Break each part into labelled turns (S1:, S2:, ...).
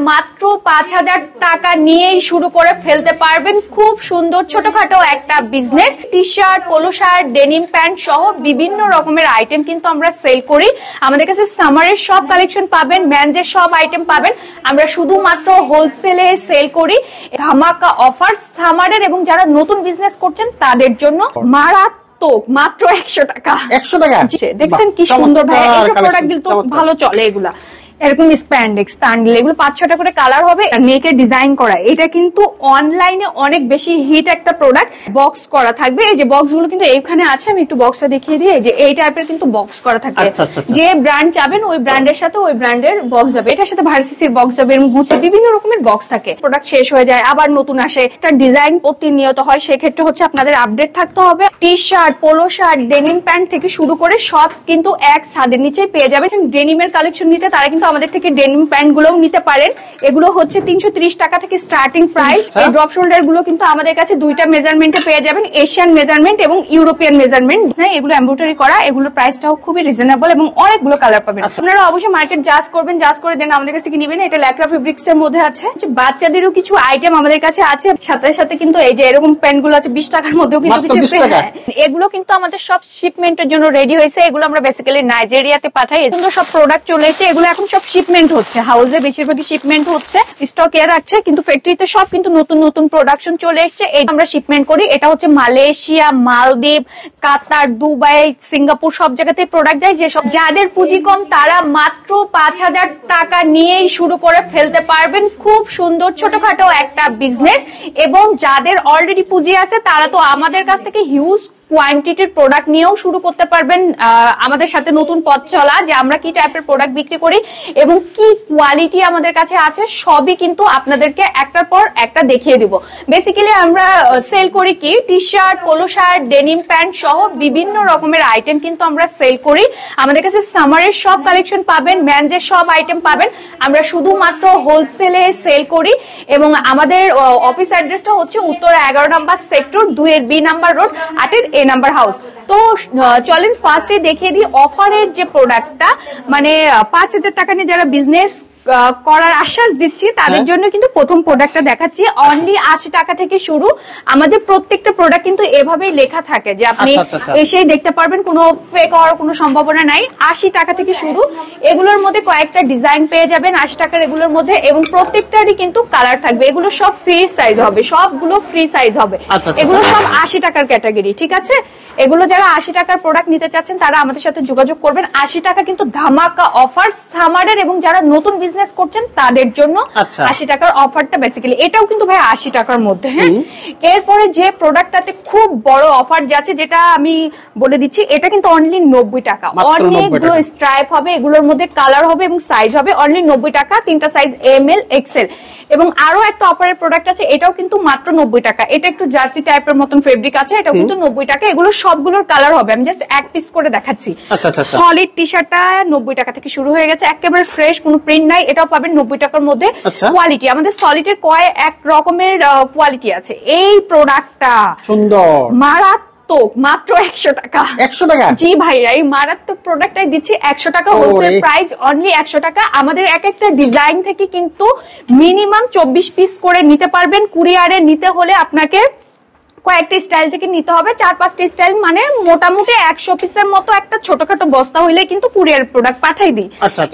S1: মাত্র ৫,০০০ টাকা নিয়েই শুরু করে ফেলতে পারবেন খুব সুন্দর ছোটখাটো একটা business. T shirt, polo shirt, denim pant সহ বিভিন্ন রকমের আইটেম কিন্তু আমরা সেল করি। আমাদের কাছে সামারের সব কালেকশন পাবেন, মেন্সের সব আইটেম পাবেন। আমরা শুধুমাত্র হোলসেলে সেল করি। ধামাকা অফার সামারের এবং যারা নতুন বিজনেস করছেন তাদের জন্য মারাত্মক মাত্র ১০০ টাকা।
S2: ১০০ টাকা
S1: দেখছেন কি সুন্দর ভাই, এইসব প্রোডাক্ট কিন্তু ভালো চলে। এগুলা এরকম স্প্যান্ডেক্স, তান্ডিল, এগুলো ৫-৬টা করে কালার হবে। নেকের ডিজাইন করা, এটা কিন্তু অনলাইনে অনেক বেশি হিট একটা প্রোডাক্ট। বক্স করা থাকবে, এই যে বক্স গুলো কিন্তু এইখানে আছে, আমি একটু বক্সটা দেখিয়ে দিই। এই যে এই টাইপের কিন্তু বক্স করা থাকে। যে ব্র্যান্ড চাবেন ওই ব্র্যান্ডের সাথে ওই ব্র্যান্ডের বক্স যাবে। এটার সাথে ভার্সিসির বক্স যাবে, এবং গুচি বিভিন্ন রকমের বক্স থাকে। প্রোডাক্ট শেষ হয়ে যায়, আবার নতুন আসে। একটা ডিজাইন প্রতিনিয়ত হয়, সেক্ষেত্রে হচ্ছে আপনাদের আপডেট থাকতে হবে। T shirt, polo shirt, denim pant থেকে শুরু করে সব কিন্তু এক ছাদের নিচে পেয়ে যাবেন। ডেনিমের কালেকশন নিতে তারা কিন্তু আমাদের থেকে ডেনিম প্যান্ট গুলোও নিতে পারেন। এগুলো হচ্ছে ৩৩০ টাকা থেকে স্টার্টিং প্রাইস। এই ড্রপ শোল্ডার গুলো কিন্তু আমাদের কাছে দুইটা মেজারমেন্টে পেয়ে যাবেন, এশিয়ান মেজারমেন্ট এবং ইউরোপিয়ান মেজারমেন্ট। হ্যাঁ, এগুলো এমব্রয়ডারি করা, এগুলোর প্রাইসটাও খুবই রিজনেবল এবং অনেকগুলো কালার পাবেন। আপনারা অবশ্যই মার্কেট জাজ করবেন, জাজ করে দেন আমাদের কাছে কি নেবেন। এটা ল্যাক্রা ফেব্রিক্স এর মধ্যে আছে। বাচ্চাদেরও কিছু আইটেম আমাদের কাছে আছে। সাথে সাথে কিন্তু এই যে এরকম প্যান্ট গুলো আছে ২০ টাকার মধ্যেও কিন্তু কিছু। এগুলো কিন্তু আমাদের সব শিপমেন্টের জন্য রেডি হয়েছে। এগুলো আমরা বেসিক্যালি নাইজেরিয়াতে পাঠাই। এগুলো সব প্রোডাক্ট চলে এসেছে। এগুলো এখন সব শিপমেন্ট হচ্ছে, হাউসে বেশিরভাগই শিপমেন্ট হচ্ছে, স্টক এ রাখছে, কিন্তু ফ্যাক্টরিতে সব কিন্তু নতুন নতুন প্রোডাকশন চলে এসেছে। এই আমরা শিপমেন্ট করি। এটা হচ্ছে মালয়েশিয়া, মালদ্বীপ, কাতার, দুবাই, সিঙ্গাপুর সব জায়গাতে প্রোডাক্ট যায়। যেসব যাদের পুঁজি কম তারা মাত্র ৫,০০০ টাকা নিয়েই শুরু করে ফেলতে পারবেন খুব সুন্দর ছোটখাটো একটা বিজনেস। এবং যাদের অলরেডি পুঁজি আছে তারা তো আমাদের কাছ থেকে হিউজ কোয়ান্টিটির প্রোডাক্ট নিয়েও শুরু করতে পারবেন। আমাদের সাথে নতুন পথ চলা, যে আমরা কি টাইপের প্রোডাক্ট বিক্রি করি এবং কি কোয়ালিটি আমাদের কাছে আছে সবই কিন্তু আপনাদেরকে একটার পর একটা দেখিয়ে দিব। বেসিক্যালি আমরা সেল করি কি T shirt, polo shirt, denim pant সহ বিভিন্ন রকমের আইটেম কিন্তু আমরা সেল করি। আমাদের কাছে সামারের সব কালেকশন পাবেন, মেন্সের সব আইটেম পাবেন। আমরা শুধুমাত্র হোলসেলে সেল করি এবং আমাদের অফিস অ্যাড্রেসটা হচ্ছে উত্তর 11 নম্বর sector 2 B number road 8 A number house. তো চলেন ফার্স্টে দেখিয়ে দিই অফারের যে প্রোডাক্টটা, মানে ৫,০০০ টাকা নিয়ে যারা বিজনেস করার আশ্বাস দিচ্ছি তাদের জন্য কিন্তু প্রথম প্রোডাক্টটা দেখাচ্ছি। অনলি ৮০ টাকা থেকে শুরু। আমাদের প্রত্যেকটা প্রোডাক্ট কিন্তু এভাবেই লেখা থাকে যে আপনি এসেই দেখতে পারবেন, কোনো ফেক হওয়ার কোনো সম্ভাবনা নাই। ৮০ টাকা থেকে শুরু। এগুলোর মধ্যে কয়েকটা ডিজাইন পেয়ে যাবেন ৮০ টাকার এগুলোর মধ্যে, এবং প্রত্যেকটারই কিন্তু কালার থাকবে। এগুলো সব ফ্রি সাইজ হবে, সবগুলো ফ্রি সাইজ হবে। এগুলো সব ৮০ টাকার ক্যাটাগরি, ঠিক আছে। এগুলো যারা ৮০ টাকার প্রোডাক্ট নিতে চাচ্ছেন তারা আমাদের সাথে যোগাযোগ করবেন। ৮০ টাকা কিন্তু ধামাকা অফার সামারের, এবং যারা নতুন বিজনেস করছেন তাদের জন্য ৮০ টাকার অফারটা বেসিক্যালি। এটাও কিন্তু ভাই ৮০ টাকার মধ্যে। হ্যাঁ, এরপরে যে প্রোডাক্টটাতে খুব বড় অফার যাচ্ছে যেটা আমি বলে দিচ্ছি, এটা কিন্তু অনলি ৯০ টাকা। অনেকগুলো স্ট্রাইপ হবে, এগুলোর মধ্যে কালার হবে এবং সাইজ হবে। অনলি ৯০ টাকা, ৩টা সাইজ ML XL। এবং আরো একটা অফারের প্রোডাক্ট আছে, এটাও কিন্তু মাত্র ৯০ টাকা। এটা একটু জার্সি টাইপের মতন ফেব্রিক আছে, এটাও কিন্তু ৯০ টাকা। এগুলো সবগুলোর কালার হবে, আমি জাস্ট এক পিস করে দেখাচ্ছি। সলিড টি শার্টটা ৯০ টাকা থেকে শুরু হয়ে গেছে, একেবারে ফ্রেশ, কোনো প্রিন্ট নাই। এটাও পাবেন ৯০ টাকার মধ্যে। কোয়ালিটি আমাদের সলিডের এক রকমের কোয়ালিটি আছে। এই প্রোডাক্টটা সুন্দর, মারাত্মক, মাত্র ১০০ টাকা। ১০০ টাকা? জি ভাইরা, এই মারাত্মক প্রোডাক্টটাই দিচ্ছি ১০০ টাকা। হোলসেল প্রাইস অনলি ১০০ টাকা। আমাদের এক একটা ডিজাইন থেকে কিন্তু মিনিমাম ২৪ পিস করে নিতে পারবেন। কুরিয়ারে নিতে হলে আপনাকে কয়েকটা স্টাইল থেকে নিতে হবে, ৪-৫টা স্টাইল, মানে মোটামুটি ১০০ পিসের মতো একটা ছোটখাটো বস্তা হইলে কিন্তু কুরিয়ার প্রোডাক্ট পাঠাই দিই।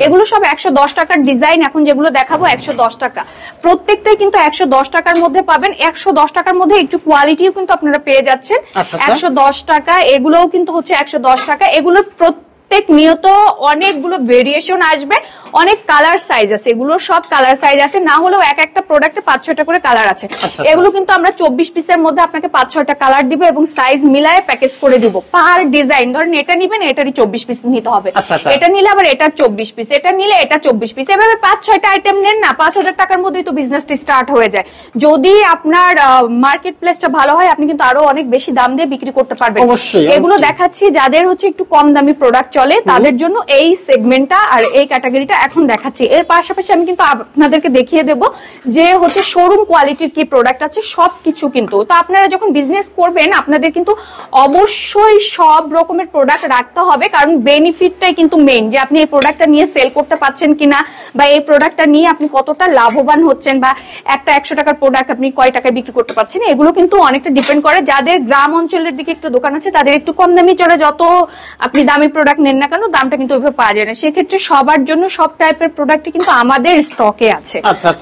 S1: এগুলো সব ১১০ টাকার ডিজাইন। এখন যেগুলো দেখাবো ১১০ টাকা, প্রত্যেকটাই কিন্তু ১১০ টাকার মধ্যে পাবেন। ১১০ টাকার মধ্যে একটু কোয়ালিটিও কিন্তু আপনারা পেয়ে যাচ্ছেন। ১১০ টাকা। এগুলোও কিন্তু হচ্ছে ১১০ টাকা। এগুলোর প্রত্যেক নিয়ত অনেকগুলো ভেরিয়েশন আসবে, অনেক কালার সাইজ আছে। এগুলো সব কালার সাইজ আছে, না হলেও এক একটা প্রোডাক্টে ৫-৬টা করে কালার আছে। এগুলো কিন্তু আমরা ২৪ পিসের মধ্যে আপনাকে ৫-৬টা কালার দিব এবং সাইজ মিলায়ে প্যাকেজ করে দিব। পার ডিজাইন ধরেন এটা নিবেন, এটারই ২৪ পিস নিতে হবে। এটা নিলে আবার এটার ২৪ পিস, এটা নিলে এটা ২৪ পিস। এভাবে ৫-৬টা আইটেম নেন না, ৫,০০০ টাকার মধ্যেই তো বিজনেসটা স্টার্ট হয়ে যায়। যদি আপনার মার্কেট প্লেসটা ভালো হয়, আপনি কিন্তু আরো অনেক বেশি দাম দিয়ে বিক্রি করতে পারবেন। এগুলো দেখাচ্ছি যাদের হচ্ছে একটু কম দামি প্রোডাক্ট চলে তাদের জন্য এই সেগমেন্টটা আর এই ক্যাটাগরিটা এখন দেখাচ্ছি। এর পাশাপাশি আমি কিন্তু আপনাদেরকে দেখিয়ে দেব যে হচ্ছে শোরুম কোয়ালিটির কি প্রোডাক্ট আছে সবকিছু। কিন্তু তো আপনারা যখন বিজনেস করবেন আপনাদের কিন্তু অবশ্যই সব রকমের প্রোডাক্ট রাখতে হবে, কারণ বেনিফিটটাই কিন্তু মেইন, যে আপনি এই প্রোডাক্টটা নিয়ে সেল করতে পারছেন কিনা বা এই প্রোডাক্টটা নিয়ে আপনি কতটা লাভবান হচ্ছেন, বা একটা 100 টাকার প্রোডাক্ট আপনি কয় টাকায় বিক্রি করতে পারছেন, এগুলো কিন্তু অনেকটা ডিপেন্ড করে। যাদের গ্রাম অঞ্চলের দিকে একটু দোকান আছে তাদের একটু কম দামি চলে, যত আপনি দামি প্রোডাক্ট নেন না কেন দামটা কিন্তু ওইভাবে পাওয়া যায় না। সেক্ষেত্রে সবার জন্য সব টাইপের প্রোডাক্ট কিন্তু আমাদের স্টকে আছে।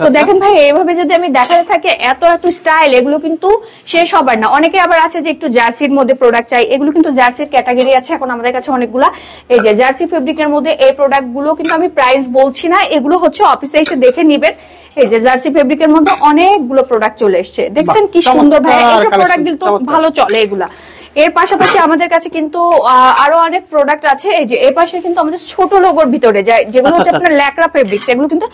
S1: তো দেখেন ভাই, এইভাবে যদি আমি দেখাতে থাকি এত এত স্টাইল, এগুলো কিন্তু শেষ হবার না। অনেকে আবার আছে যে একটু জার্সির মধ্যে প্রোডাক্ট চাই, এগুলো কিন্তু জার্সির ক্যাটাগরি আছে এখন আমাদের কাছে অনেকগুলা। এই যে জার্সি ফেব্রিকের মধ্যে এই প্রোডাক্ট গুলো কিন্তু আমি প্রাইস বলছি না, এগুলো হচ্ছে অফিসে এসে দেখে নিবেন। এই যে জার্সি ফেব্রিকের মধ্যে অনেকগুলো প্রোডাক্ট চলে এসছে, দেখছেন কি সুন্দর ভাই, এইসব প্রোডাক্ট কিন্তু ভালো চলে এগুলা। এর পাশাপাশি আমাদের কাছে কিন্তু আরো অনেক প্রোডাক্ট আছে। এই যে এই পাশে কিন্তু আমাদের ছোট লোগোর ভিতরে যায়, যেগুলো হচ্ছে আপনার ল্যাকড়া ফেব্রিক্স, এগুলো কিন্তু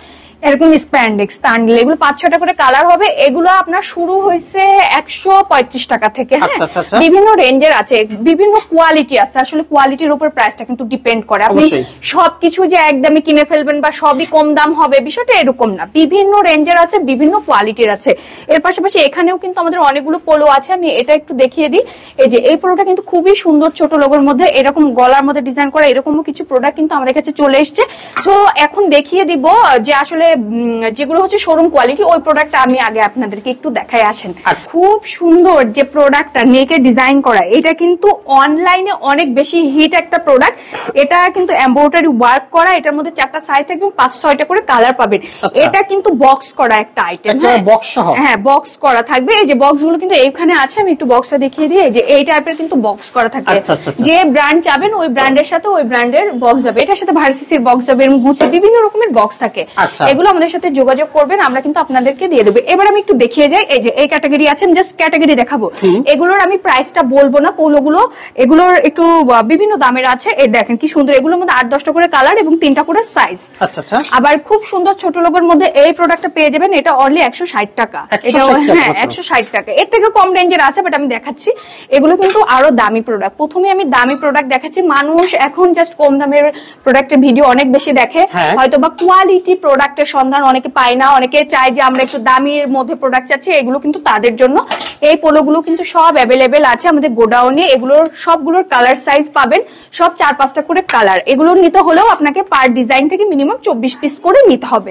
S1: এরকম স্প্যান্ডেক্স তান্ডিল, এগুলো 5-6টা করে কালার হবে। এগুলো আপনার শুরু হয়েছে 135 টাকা থেকে। হ্যাঁ, বিভিন্ন রেঞ্জের আছে, বিভিন্ন কোয়ালিটি আছে। আসলে কোয়ালিটির উপর প্রাইসটা কিন্তু ডিপেন্ড করে। আপনি সবকিছু যে একদমই কিনে ফেলবেন বা সবই কম দাম হবে বিষয়টা এরকম না, বিভিন্ন রেঞ্জের আছে, বিভিন্ন কোয়ালিটির আছে। এর পাশাপাশি এখানেও কিন্তু আমাদের অনেকগুলো পোলো আছে, আমি এটা একটু দেখিয়ে দিই। এই যে এই পোলোটা কিন্তু খুবই সুন্দর, ছোট লোগোর মধ্যে এরকম গলার মধ্যে ডিজাইন করা, এরকমও কিছু প্রোডাক্ট কিন্তু আমাদের কাছে চলে এসছে। তো এখন দেখিয়ে দিব যে আসলে যেগুলো হচ্ছে শোরুম কোয়ালিটি, ওই প্রোডাক্টটা আমি আগে আপনাদেরকে একটু দেখাই আসেন। খুব সুন্দর যে প্রোডাক্টটা নেকে ডিজাইন করা, এটা কিন্তু অনলাইনে অনেক বেশি হিট একটা প্রোডাক্ট। এটা কিন্তু এমব্রয়ডারি ওয়ার্ক করা, এটার মধ্যে 4টা সাইজ থাকবে, 5-6টা করে কালার পাবেন। এটা কিন্তু বক্স করা একটা আইটেম, হ্যাঁ বক্স করা থাকবে। এই যে বক্স গুলো কিন্তু এইখানে আছে, আমি একটু বক্সটা দেখিয়ে দিই। এই যে এই টাইপের কিন্তু বক্স করা থাকে, যে ব্র্যান্ড চাবেন ওই ব্র্যান্ডের সাথে ওই ব্র্যান্ডের বক্স যাবে, এটার সাথে ভার্সিসির বক্স যাবে, এবং গুচি বিভিন্ন রকমের বক্স থাকে। এগুলো আমাদের সাথে যোগাযোগ করবেন, আমরা কিন্তু আপনাদেরকে দিয়ে দেবো। এবার আমি একটু দেখিয়ে যাই। এই যে এই ক্যাটাগরি আছে, আমি জাস্ট ক্যাটাগরি দেখাবো। এগুলোর আমি প্রাইসটা বলবো না, পোলোগুলো এগুলোর একটু বিভিন্ন দামের আছে। এই দেখেন কি সুন্দর, এগুলোর মধ্যে 8-10টা করে কালার এবং 3টা করে সাইজ। আবার খুব সুন্দর ছোট লোগোর মধ্যে এই প্রোডাক্টটা পেয়ে যাবেন, এটা অনলি 160 টাকা। এটা হ্যাঁ 160 টাকা, এর থেকে কম রেঞ্জের আছে, বাট আমি দেখাচ্ছি এগুলো কিন্তু আরো দামি প্রোডাক্ট। প্রথমে আমি দামি প্রোডাক্ট দেখাচ্ছি। মানুষ এখন জাস্ট কম দামের প্রোডাক্টের ভিডিও অনেক বেশি দেখে, হয়তো বা কোয়ালিটি প্রোডাক্টের সন্ধান অনেকে পায় না, অনেকে চায় যে আমরা একটু দামির মধ্যে প্রোডাক্ট চাচ্ছি। এগুলো কিন্তু তাদের জন্য। এই পোলোগুলো কিন্তু সব অ্যাভেলেবেল আছে আমাদের গোডাউনে, এগুলোর সবগুলোর কালার সাইজ পাবেন, সব 4-5টা করে কালার। এগুলো নিতে হলেও আপনাকে পার ডিজাইন থেকে মিনিমাম 24 পিস করে নিতে হবে।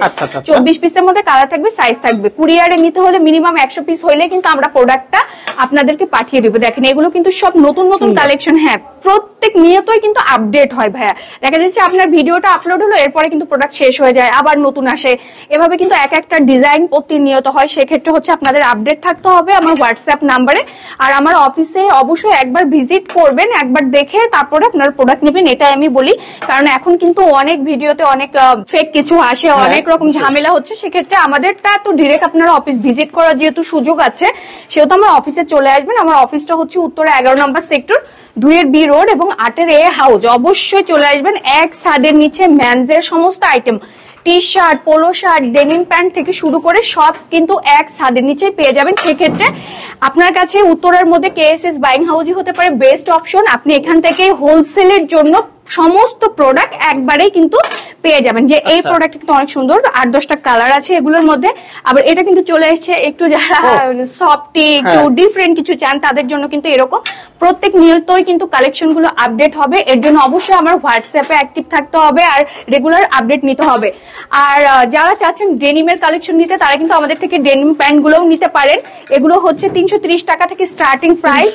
S1: 24 পিসের মধ্যে কালার থাকবে, সাইজ থাকবে। কুরিয়ারে নিতে হলে মিনিমাম 100 পিস হইলে কিন্তু আমরা প্রোডাক্টটা আপনাদেরকে পাঠিয়ে দেবো। দেখেন এগুলো কিন্তু সব নতুন নতুন কালেকশন। হ্যাঁ, প্রত্যেক নিয়তই কিন্তু আপডেট হয় ভাইয়া। দেখা যাচ্ছে আপনার ভিডিওটা আপলোড হলো, এরপরে কিন্তু প্রোডাক্ট শেষ হয়ে যায়, আবার নতুন আসে, এভাবে কিন্তু এক একটা ডিজাইন প্রতিনিয়ত হয়। সেক্ষেত্রে হচ্ছে আপনাদের আপডেট থাকতে হবে আমার হোয়াটসঅ্যাপ নাম্বারে। আর আমার অফিসে অবশ্যই একবার ভিজিট করবেন, একবার দেখে তারপরে আপনার প্রোডাক্ট নেবেন, এটাই আমি বলি। কারণ এখন কিন্তু অনেক ভিডিওতে অনেক ফেক কিছু আসে, অনেক রকম ঝামেলা হচ্ছে। সেক্ষেত্রে আমাদেরটা তো ডিরেক্ট আপনারা অফিস ভিজিট করার যেহেতু সুযোগ আছে, সেহেতু আমার অফিসে চলে আসবেন। আমার অফিসটা হচ্ছে উত্তরা 11 নম্বর সেক্টর, 2 বি রোড এবং 8 এ হাউস। অবশ্যই চলে আসবেন। এক ছাদের নিচে মেন্সের সমস্ত item, T shirt, polo shirt, denim pant থেকে শুরু করে সব কিন্তু এক ছাদের নিচে পেয়ে যাবেন। সেক্ষেত্রে আপনার কাছে উত্তরের মধ্যে কেএসএস বাইং হাউসই হতে পারে বেস্ট অপশন। আপনি এখান থেকে হোলসেলের জন্য সমস্ত প্রোডাক্ট একবারেই কিন্তু পেয়ে যাবেন। যে এই প্রোডাক্ট কিন্তু অনেক সুন্দর, 8-10টা কালার আছে এগুলোর মধ্যে। আবার এটা কিন্তু চলে এসেছে একটু যারা সফটি একটু ডিফারেন্ট কিছু চান তাদের জন্য কিন্তু এরকম প্রত্যেক নিয়তই কিন্তু কালেকশন গুলো আপডেট হবে। এর জন্য অবশ্যই আমার হোয়াটসঅ্যাপে অ্যাক্টিভ থাকতে হবে আর রেগুলার আপডেট নিতে হবে। আর যারা চাচ্ছেন ডেনিমের কালেকশন নিতে তারা কিন্তু আমাদের থেকে ডেনিম প্যান্ট গুলোও নিতে পারেন। এগুলো হচ্ছে 330 টাকা থেকে স্টার্টিং প্রাইস,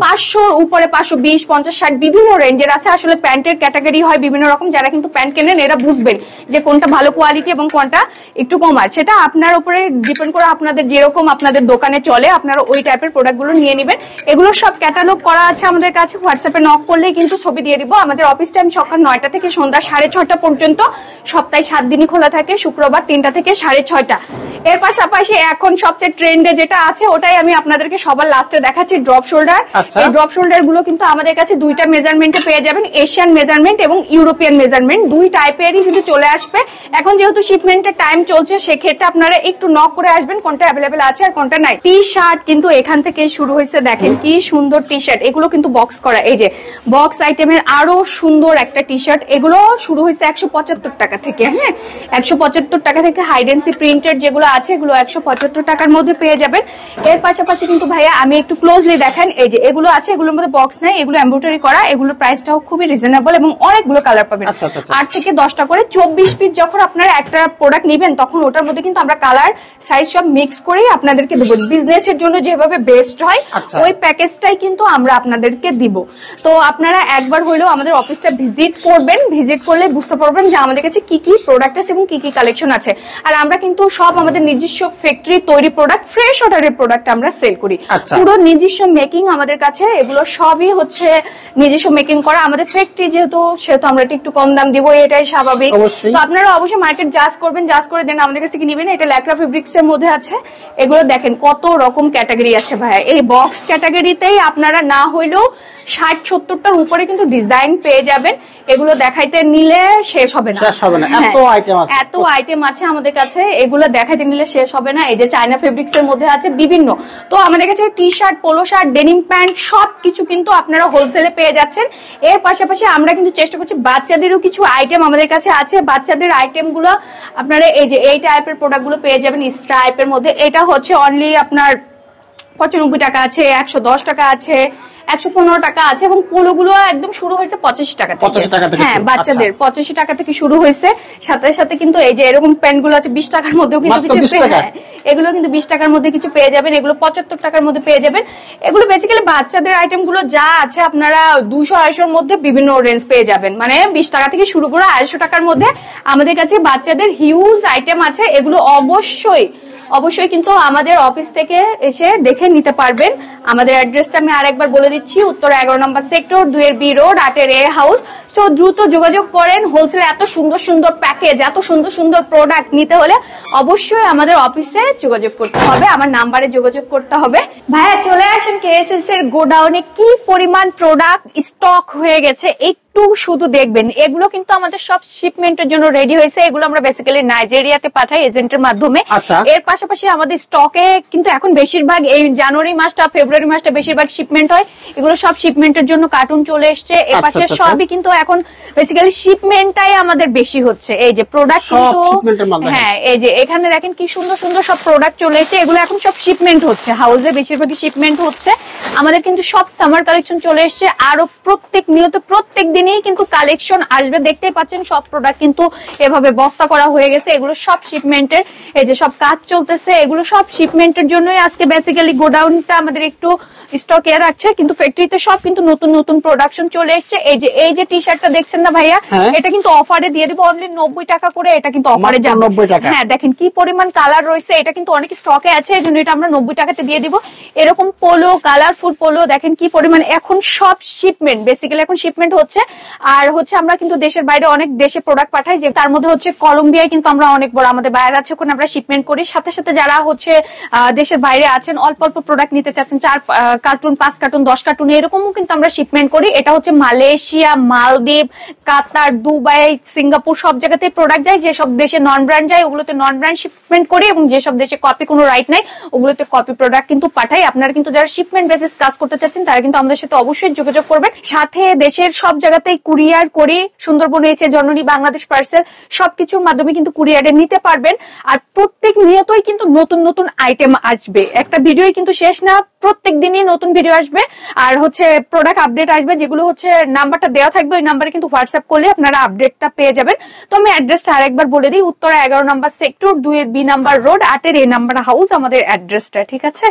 S1: 500 উপরে 520, 50, 60 বিভিন্ন রেঞ্জের আছে। আসলে প্যান্টের ক্যাটাগরি হয় বিভিন্ন রকম, যারা কিন্তু প্যান্ট কেনেন এরা বুঝবেন যে কোনটা ভালো কোয়ালিটি এবং কোনটা একটু কম। আর সেটা আপনার উপরে ডিপেন্ড করে, আপনাদের যেরকম আপনাদের দোকানে চলে আপনারা ওই টাইপের প্রোডাক্ট গুলো নিয়ে নেবেন। এগুলো সব ক্যাটালগ করা আছে আমাদের কাছে, হোয়াটসঅ্যাপে নক করলেই কিন্তু ছবি দিয়ে দিব। আমাদের অফিস টাইম সকাল 9টা থেকে সন্ধ্যা 6:30 পর্যন্ত, সপ্তাহে 7 দিনই খোলা থাকে, শুক্রবার 3টা থেকে 6:30। এর পাশাপাশি এখন সবচেয়ে ট্রেন্ডে যেটা আছে ওটাই আমি আপনাদেরকে সবার লাস্টে দেখাচ্ছি, ড্রপ শোল্ডার। এই ড্রপ শোল্ডার গুলো কিন্তু আমাদের কাছে 2টা মেজারমেন্টে পেয়ে যাবেন, এশিয়ান মেজারমেন্ট এবং ইউরোপিয়ান মেজারমেন্ট, 2 টাইপেরই কিন্তু চলে আসবে। এখন যেহেতু শিপমেন্টের টাইম চলছে সেক্ষেত্রে আপনারা একটু নক করে আসবেন কোনটা অ্যাভেলেবেল আছে আর কোনটা নাই। টি শার্ট কিন্তু এখান থেকে শুরু হয়েছে, দেখেন কি সুন্দর সুন্দর টি শার্ট, এগুলো কিন্তু বক্স করা, এই যে বক্স আইটেমের আরো সুন্দর একটা টি শার্ট, এগুলো শুরু হয়েছে 175 টাকা থেকে। হ্যাঁ, 175 টাকা থেকে হাইডেন্সি প্রিন্টেড যেগুলো আছে এগুলো 175 টাকার মধ্যে পেয়ে যাবেন। এর পাশাপাশি কিন্তু ভাইয়া আমি একটু ক্লোজলি দেখেন, এই যে এগুলো আছে, এগুলোর মধ্যে বক্স নাই, এগুলো এমব্রয়ডারি করা, এগুলোর প্রাইসটাও খুবই রিজনেবল এবং অনেকগুলো কালার পাবেন। 8 থেকে 10টা করে 24 পিস যখন আপনারা একটা প্রোডাক্ট নেবেন তখন ওটার মধ্যে কিন্তু আমরা কালার সাইজ সব মিক্স করে আপনাদেরকে দেবো। বিজনেসের জন্য যেভাবে বেস্ট হয় ওই প্যাকেজটাই কিন্তু আমরা আপনাদেরকে দিব। তো আপনারা একবার হইলেও আমাদের অফিসটা ভিজিট করবেন, ভিজিট করলে বুঝতে পারবেন যে আমাদের কাছে কি কি প্রোডাক্ট আছে এবং কি কি কালেকশন আছে। আর আমরা কিন্তু সব আমাদের নিজস্ব ফ্যাক্টরি তৈরি প্রোডাক্ট, ফ্রেশ অর্ডারের প্রোডাক্ট আমরা সেল করি, পুরো নিজস্ব মেকিং আমাদের কাছে, এগুলো সবই হচ্ছে নিজস্ব মেকিং করা। আমাদের ফ্যাক্টরি যেহেতু সেহেতু আমরা একটু কম দাম দিব, এটাই স্বাভাবিক। তো আপনারা অবশ্যই মার্কেট জাজ করবেন, জাজ করে দেন আমাদের কাছ থেকে নিবেন। এটা ল্যাকরা ফেব্রিক্স এর মধ্যে আছে, এগুলো দেখেন কত রকম ক্যাটাগরি আছে ভাইয়া। এই বক্স ক্যাটাগরিতেই আপনারা না হইলেও 60-70টার উপরে কিন্তু ডিজাইন পেয়ে যাবেন। এগুলো দেখাইতে নিলে শেষ হবে না, এত আইটেম আছে আমাদের কাছে, এগুলো দেখাইতে নিলে শেষ হবে না। এই যে চায়না ফেব্রিক্স এর মধ্যে আছে বিভিন্ন, তো আমাদের কাছে T shirt, polo shirt, denim pant সবকিছু কিন্তু আপনারা হোলসেলে পেয়ে যাচ্ছেন। এর পাশাপাশি আমরা কিন্তু চেষ্টা করছি বাচ্চাদেরও কিছু আইটেম আমাদের কাছে আছে। বাচ্চাদের আইটেম গুলো আপনারা এই যে এই টাইপের প্রোডাক্ট গুলো পেয়ে যাবেন স্ট্রাইপের মধ্যে। এটা হচ্ছে অনলি আপনার 95 টাকা আছে, 110 টাকা আছে, 115 টাকা আছে, এবং পোলো গুলো একদম শুরু হয়েছে 85 টাকা থেকে। হ্যাঁ, বাচ্চাদের 85 টাকা থেকে শুরু হয়েছে। সাথে সাথে কিন্তু এই যে এরকম প্যান্ট গুলো আছে 20 টাকার মধ্যেও কিন্তু কিছু, এগুলো কিন্তু 20 টাকার মধ্যে কিছু পেয়ে যাবেন, এগুলো 75 টাকার মধ্যে পেয়ে যাবেন। এগুলো বেসিক্যালি বাচ্চাদের আইটেম গুলো যা আছে আপনারা 200-250 মধ্যে বিভিন্ন রেঞ্জ পেয়ে যাবেন, মানে 20 টাকা থেকে শুরু করে 250 টাকার মধ্যে আমাদের কাছে বাচ্চাদের হিউজ আইটেম আছে। এগুলো অবশ্যই কিন্তু আমাদের অফিস থেকে এসে দেখে নিতে পারবেন। আমাদের অ্যাড্রেসটা আমি আরেকবার বলে দিচ্ছি, উত্তর 11 নম্বর সেক্টর, 2 রোড, 8 এ হাউস। তো দ্রুত যোগাযোগ করেন। হোলসেলে এত সুন্দর সুন্দর প্যাকেজ, এত সুন্দর সুন্দর প্রোডাক্ট নিতে হলে অবশ্যই আমাদের অফিসে যোগাযোগ করতে হবে, আমার নাম্বারে যোগাযোগ করতে হবে। ভাইয়া চলে আসেন কেএসএস এর গোডাউনে, কি পরিমাণ প্রোডাক্ট স্টক হয়ে গেছে একটু শুধু দেখবেন। এগুলো কিন্তু আমাদের সব শিপমেন্টের জন্য রেডি হয়েছে, এগুলো আমরা বেসিক্যালি নাইজেরিয়াতে পাঠাই এজেন্টের মাধ্যমে। এর পাশাপাশি আমাদের স্টকে কিন্তু এখন বেশিরভাগ এই জানুয়ারি মাসটা, ফেব্রুয়ারি মাসটা বেশিরভাগ শিপমেন্ট হয়, এগুলো সব শিপমেন্টের জন্য কার্টুন চলে এসছে। এর পাশে সবই কিন্তু এখন বেসিক্যালি শিপমেন্টটাই আমাদের বেশি হচ্ছে। এই যে প্রোডাক্ট কিন্তু, হ্যাঁ এই যে এখানে দেখেন কি সুন্দর সুন্দর সব প্রোডাক্ট চলে এসছে, এগুলো এখন সব শিপমেন্ট হচ্ছে, হাউসে বেশিরভাগই শিপমেন্ট হচ্ছে। আমাদের কিন্তু সব সামার কালেকশন চলে এসছে, আরো প্রত্যেক দিনই কিন্তু কালেকশন আসবে। দেখতেই পাচ্ছেন সব প্রোডাক্ট কিন্তু এভাবে বস্তা করা হয়ে গেছে, এগুলো সব শিপমেন্টের। এই যে সব কাজ চলতেছে, এগুলো সব শিপমেন্টের জন্যই আজকে বেসিক্যালি গোডাউনটা আমাদের একটু স্টক এ রাখছে, কিন্তু ফ্যাক্টরিতে সব কিন্তু নতুন নতুন প্রোডাকশন চলে এসছে। এই যে টি শার্টটা দেখছেন না ভাইয়া, এটা কিন্তু অফারে দিয়ে দেবো অনলি 90 টাকা করে, এটা কিন্তু অফারে যাবে। হ্যাঁ দেখেন কি পরিমাণ কালার রয়েছে, এটা কিন্তু অনেক স্টকে আছে, এই জন্য এটা আমরা 90 টাকাতে দিয়ে দিব। এরকম পোলো, কালারফুল পোলো দেখেন কি পরিমাণ, এখন সব শিপমেন্ট, বেসিক্যালি এখন শিপমেন্ট হচ্ছে। আর হচ্ছে আমরা কিন্তু দেশের বাইরে অনেক দেশে প্রোডাক্ট পাঠাই, যে তার মধ্যে হচ্ছে কলম্বিয়ায় কিন্তু আমরা অনেক বড় আমাদের বাইরে আছে, ওখানে আমরা শিপমেন্ট করি। সাথে সাথে যারা হচ্ছে দেশের বাইরে আছেন, অল্প অল্প প্রোডাক্ট নিতে চাচ্ছেন, 4 কার্টুন, 5 কার্টুন, 10 কার্টুন এরকমও কিন্তু আমরা শিপমেন্ট করি। এটা হচ্ছে মালয়েশিয়া, মালদ্বীপ, কাতার, দুবাই, সিঙ্গাপুর সব জায়গাতে প্রোডাক্ট যায়। যেসব দেশে নন ব্র্যান্ড যায় ওগুলোতে নন ব্র্যান্ড শিপমেন্ট করি, এবং যেসব দেশে কপি কোনো রাইট নাই ওগুলোতে কপি প্রোডাক্ট কিন্তু পাঠাই। আপনারা কিন্তু যারা শিপমেন্ট বেসিস কাজ করতে চাচ্ছেন তারা কিন্তু আমাদের সাথে অবশ্যই যোগাযোগ করবেন। সাথে দেশের সব জায়গাতেই কুরিয়ার করি, সুন্দরবন এসে জননী, বাংলাদেশ পার্সেল সবকিছুর মাধ্যমে কিন্তু কুরিয়ারে নিতে পারবেন। আর প্রত্যেক নিয়তই কিন্তু নতুন নতুন আইটেম আসবে, একটা ভিডিও কিন্তু শেষ না, প্রত্যেক দিনই নতুন ভিডিও আসবে। আর হচ্ছে প্রোডাক্ট আপডেট আসবে, যেগুলো হচ্ছে নাম্বারটা দেওয়া থাকবে, ওই নাম্বারে কিন্তু হোয়াটসঅ্যাপ করলে আপনারা আপডেটটা পেয়ে যাবেন। তো আমি অ্যাড্রেসটা আরেকবার বলে দিই, উত্তরা 11 নম্বর সেক্টর, 2 B নাম্বার রোড, 8 এর A নাম্বার হাউস আমাদের অ্যাড্রেসটা, ঠিক আছে।